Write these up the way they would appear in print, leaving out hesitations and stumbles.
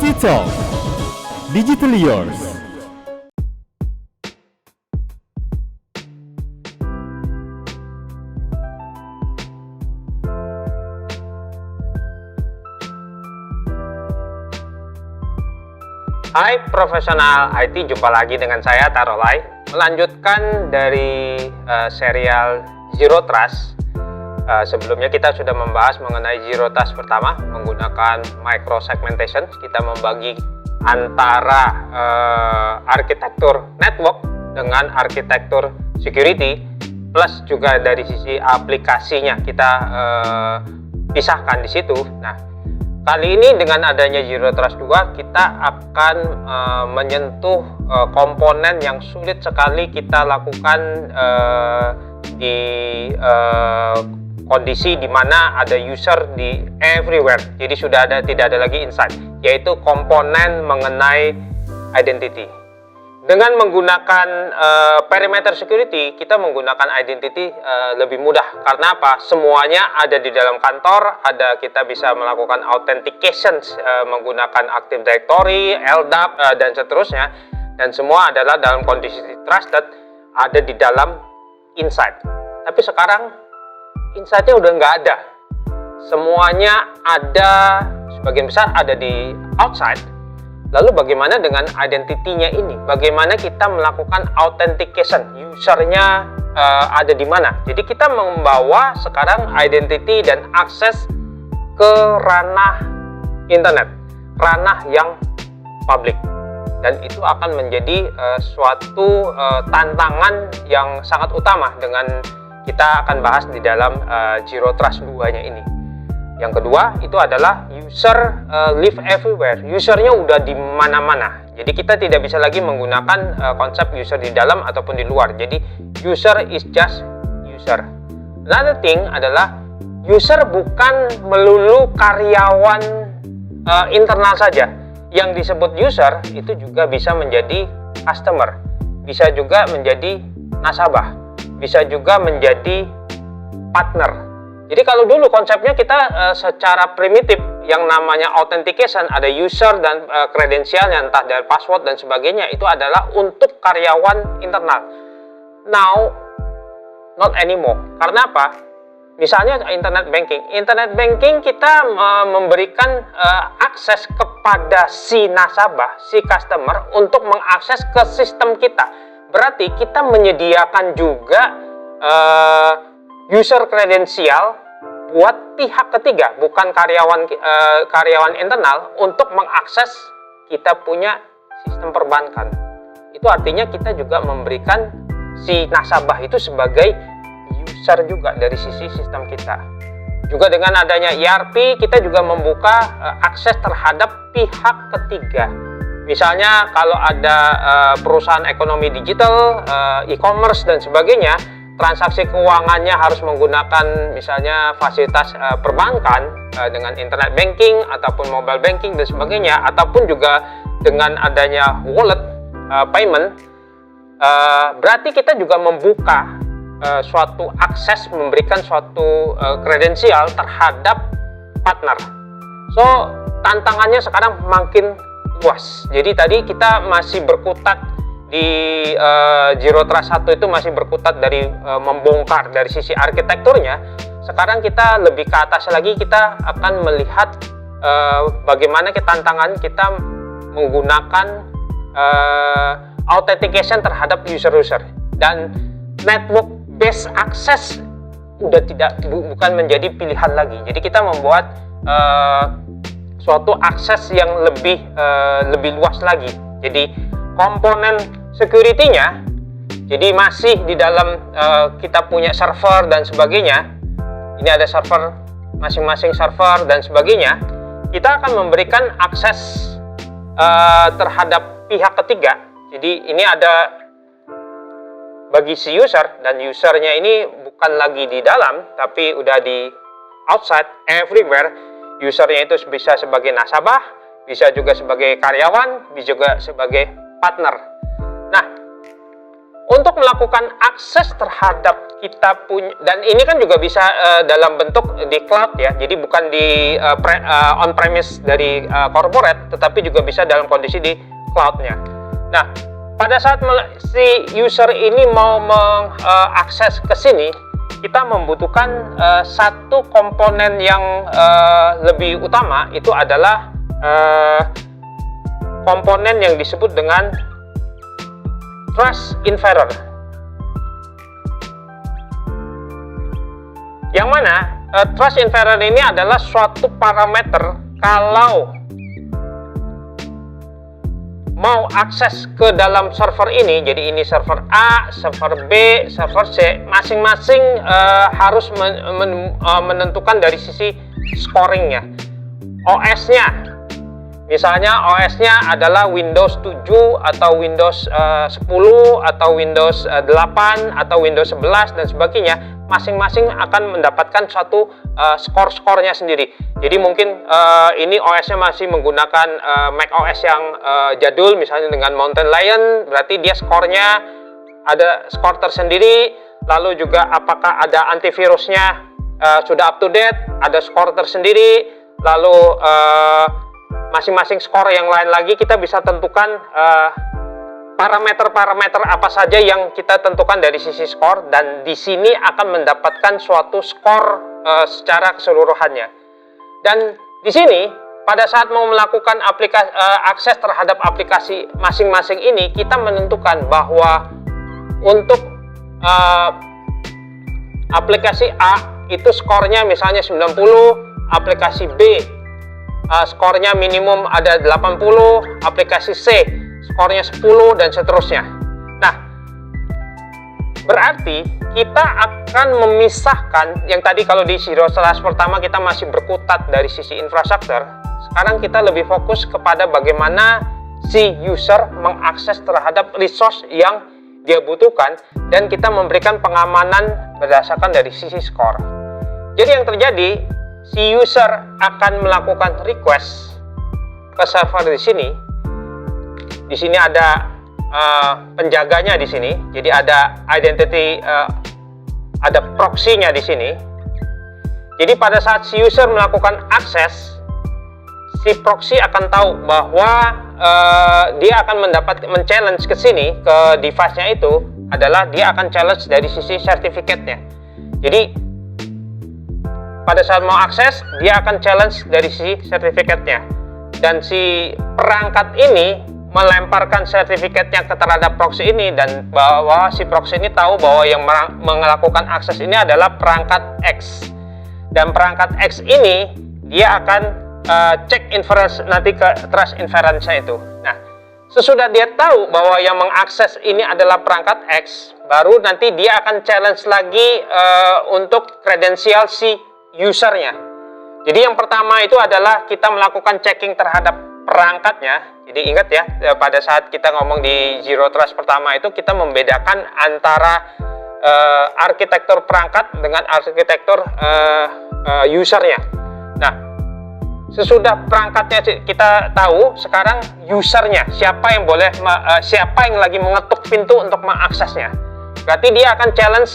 Digital Digitally Yours. Hai profesional IT, jumpa lagi dengan saya Tarolai. Melanjutkan dari serial Zero Trust. Sebelumnya kita sudah membahas mengenai Zero Trust pertama menggunakan micro segmentation. Kita membagi antara arsitektur network dengan arsitektur security, plus juga dari sisi aplikasinya kita pisahkan di situ. Nah, kali ini dengan adanya Zero Trust 2 kita akan menyentuh komponen yang sulit sekali kita lakukan di kondisi di mana ada user di everywhere. Jadi sudah tidak ada lagi insight, yaitu komponen mengenai identity. Dengan menggunakan perimeter security, kita menggunakan identity lebih mudah. Karena apa? Semuanya ada di dalam kantor, kita bisa melakukan authentication menggunakan Active Directory, LDAP, dan seterusnya. Dan semua adalah dalam kondisi trusted, ada di dalam insight. Tapi sekarang insight-nya udah nggak ada. Semuanya ada, sebagian besar ada di outside. Lalu bagaimana dengan identity-nya ini? Bagaimana kita melakukan authentication? Usernya ada di mana? Jadi kita membawa sekarang identity dan akses ke ranah internet, ranah yang publik. Dan itu akan menjadi suatu tantangan yang sangat utama dengan kita akan bahas di dalam Zero Trust 2-nya ini. Yang kedua itu adalah user live everywhere. Usernya udah di mana-mana. Jadi kita tidak bisa lagi menggunakan konsep user di dalam ataupun di luar. Jadi user is just user. Another thing adalah user bukan melulu karyawan internal saja. Yang disebut user itu juga bisa menjadi customer, bisa juga menjadi nasabah, bisa juga menjadi partner. Jadi kalau dulu konsepnya kita secara primitif yang namanya authentication, ada user dan kredensialnya, entah dari password dan sebagainya, itu adalah untuk karyawan internal. Now, not anymore. Karena apa? Misalnya internet banking kita memberikan akses kepada si nasabah, si customer untuk mengakses ke sistem kita. Berarti kita menyediakan juga user kredensial buat pihak ketiga, bukan karyawan internal, untuk mengakses kita punya sistem perbankan. Itu artinya kita juga memberikan si nasabah itu sebagai user juga dari sisi sistem kita. Juga dengan adanya ERP, kita juga membuka akses terhadap pihak ketiga. Misalnya kalau ada perusahaan ekonomi digital, e-commerce dan sebagainya, transaksi keuangannya harus menggunakan misalnya fasilitas perbankan dengan internet banking ataupun mobile banking dan sebagainya, ataupun juga dengan adanya wallet payment, berarti kita juga membuka suatu akses, memberikan suatu kredensial terhadap partner. So tantangannya sekarang makin luas. Jadi tadi kita masih berkutat di Zero Trust 1 itu masih berkutat dari membongkar dari sisi arsitekturnya. Sekarang kita lebih ke atas lagi, kita akan melihat bagaimana tantangan kita menggunakan authentication terhadap user-user, dan network based access bukan menjadi pilihan lagi. Jadi kita membuat suatu akses yang lebih luas lagi. Jadi komponen security-nya, jadi masih di dalam kita punya server dan sebagainya. Ini ada server, masing-masing server dan sebagainya. Kita akan memberikan akses terhadap pihak ketiga. Jadi ini ada bagi si user, dan usernya ini bukan lagi di dalam, tapi udah di outside everywhere. Usernya itu bisa sebagai nasabah, bisa juga sebagai karyawan, bisa juga sebagai partner. Nah, Untuk melakukan akses terhadap kita punya, dan ini kan juga bisa dalam bentuk di cloud ya, jadi bukan di on premise dari corporate, tetapi juga bisa dalam kondisi di cloudnya. Nah, pada saat si user ini mau mengakses ke sini, kita membutuhkan satu komponen yang lebih utama, itu adalah komponen yang disebut dengan trust inferrer. Yang mana trust inferrer ini adalah suatu parameter kalau mau akses ke dalam server ini, jadi ini server A, server B, server C, masing-masing harus menentukan dari sisi scoringnya, OS-nya. Misalnya OS-nya adalah Windows 7 atau Windows 10 atau Windows 8 atau Windows 11 dan sebagainya, masing-masing akan mendapatkan suatu skor-skornya sendiri. Jadi mungkin ini OS-nya masih menggunakan Mac OS yang jadul, misalnya dengan Mountain Lion, berarti dia skornya ada skor tersendiri. Lalu juga apakah ada antivirusnya sudah up to date, ada skor tersendiri. Lalu masing-masing skor yang lain lagi kita bisa tentukan parameter-parameter apa saja yang kita tentukan dari sisi skor, dan di sini akan mendapatkan suatu skor secara keseluruhannya. Dan di sini pada saat mau melakukan akses terhadap aplikasi masing-masing ini, kita menentukan bahwa untuk aplikasi A itu skornya misalnya 90, aplikasi B skornya minimum ada 80, aplikasi C skornya 10, dan seterusnya. Nah, berarti kita akan memisahkan yang tadi. Kalau di Zero Trust pertama kita masih berkutat dari sisi infrastruktur, sekarang kita lebih fokus kepada bagaimana si user mengakses terhadap resource yang dia butuhkan, dan kita memberikan pengamanan berdasarkan dari sisi skor. Jadi yang terjadi, si user akan melakukan request ke server di sini. Di sini ada penjaganya di sini. Jadi ada identity, ada proxy-nya di sini. Jadi pada saat si user melakukan akses, si proxy akan tahu bahwa dia akan men-challenge ke sini, ke device-nya itu adalah dia akan challenge dari sisi sertifikatnya. Jadi pada saat mau akses, dia akan challenge dari si sertifikatnya, dan si perangkat ini melemparkan sertifikatnya ke terhadap proxy ini, dan bahwa si proxy ini tahu bahwa yang melakukan akses ini adalah perangkat X, dan perangkat X ini dia akan cek inference nanti ke trust inference itu. Nah, sesudah dia tahu bahwa yang mengakses ini adalah perangkat X, baru nanti dia akan challenge lagi untuk kredensial si usernya. Jadi yang pertama itu adalah kita melakukan checking terhadap perangkatnya. Jadi ingat ya, pada saat kita ngomong di Zero Trust pertama itu kita membedakan antara arsitektur perangkat dengan arsitektur usernya. Nah, sesudah perangkatnya kita tahu, sekarang usernya siapa yang boleh, siapa yang lagi mengetuk pintu untuk mengaksesnya. Berarti dia akan challenge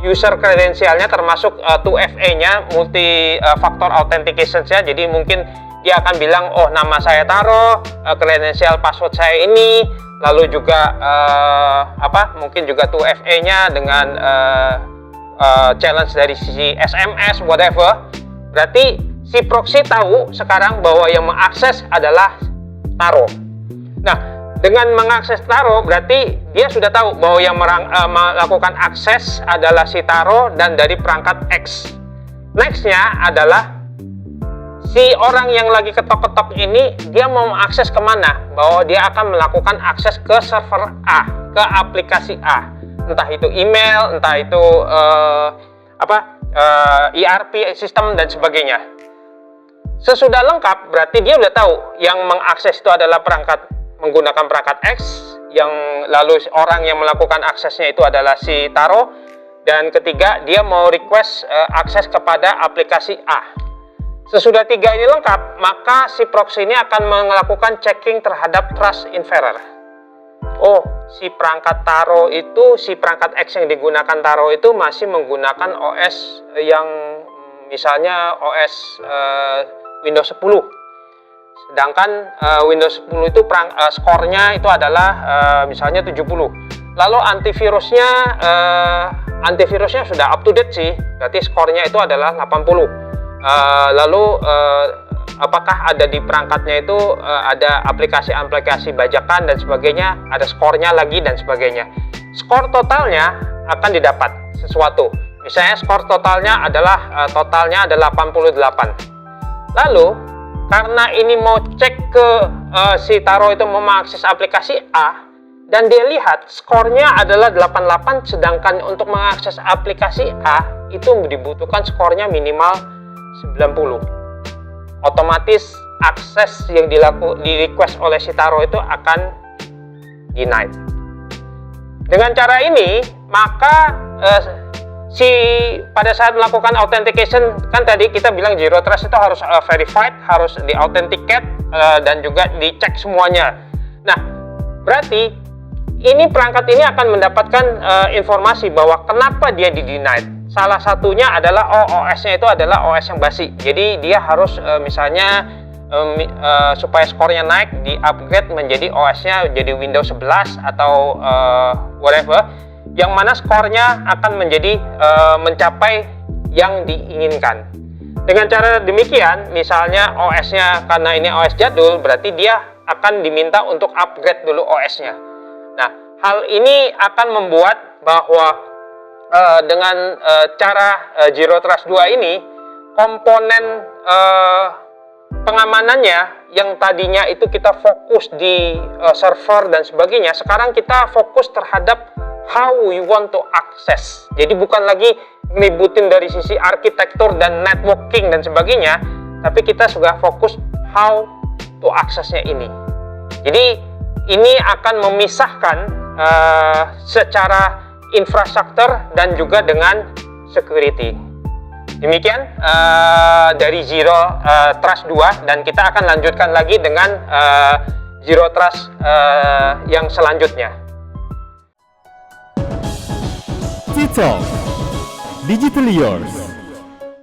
user kredensialnya, termasuk 2FA-nya, multi factor authentication-nya. Jadi mungkin dia akan bilang, oh nama saya Taro, kredensial password saya ini, lalu juga mungkin juga 2FA-nya dengan challenge dari sisi SMS, whatever. Berarti si proxy tahu sekarang bahwa yang mengakses adalah Taro. Nah, dengan mengakses Taro, berarti dia sudah tahu bahwa yang melakukan akses adalah si Taro dan dari perangkat X. Next-nya adalah si orang yang lagi ketok-ketok ini, dia mau mengakses kemana? Bahwa dia akan melakukan akses ke server A, ke aplikasi A. Entah itu email, entah itu ERP sistem dan sebagainya. Sesudah lengkap, berarti dia udah tahu yang mengakses itu adalah perangkat menggunakan perangkat X, yang lalu orang yang melakukan aksesnya itu adalah si Taro, dan ketiga dia mau request akses kepada aplikasi A. Sesudah tiga ini lengkap, maka si proxy ini akan melakukan checking terhadap trust inferrer. oh si perangkat Taro itu, si perangkat X yang digunakan Taro itu masih menggunakan OS yang misalnya OS Windows 10. Sedangkan Windows 10 itu skornya itu adalah misalnya 70. Lalu antivirusnya sudah up to date sih, berarti skornya itu adalah 80. Lalu apakah ada di perangkatnya itu ada aplikasi-aplikasi bajakan dan sebagainya, ada skornya lagi dan sebagainya. Skor totalnya akan didapat sesuatu. Misalnya skor totalnya adalah 88. Lalu karena ini mau cek ke si Taro itu mau mengakses aplikasi A dan dia lihat skornya adalah 88, sedangkan untuk mengakses aplikasi A itu dibutuhkan skornya minimal 90. Otomatis akses yang di request oleh si Taro itu akan denied. Dengan cara ini maka pada saat melakukan authentication, kan tadi kita bilang Zero Trust itu harus verified, harus di-authenticate dan juga dicek semuanya. Nah, berarti ini perangkat ini akan mendapatkan informasi bahwa kenapa dia di-denied. Salah satunya adalah OS-nya itu adalah OS yang basi. Jadi dia harus misalnya supaya skornya naik, di-upgrade menjadi OS-nya jadi Windows 11 atau whatever, yang mana skornya akan menjadi mencapai yang diinginkan. Dengan cara demikian, misalnya OS-nya karena ini OS jadul, berarti dia akan diminta untuk upgrade dulu OS-nya. Nah, hal ini akan membuat bahwa dengan cara Zero Trust 2 ini, komponen pengamanannya yang tadinya itu kita fokus di server dan sebagainya, sekarang kita fokus terhadap how we want to access. Jadi bukan lagi ngeributin dari sisi arsitektur dan networking dan sebagainya, tapi kita sudah fokus how to accessnya ini. Jadi ini akan memisahkan secara infrastruktur dan juga dengan security. Demikian dari Zero Trust 2, dan kita akan lanjutkan lagi dengan Zero Trust yang selanjutnya. T-Talk Digital Yours.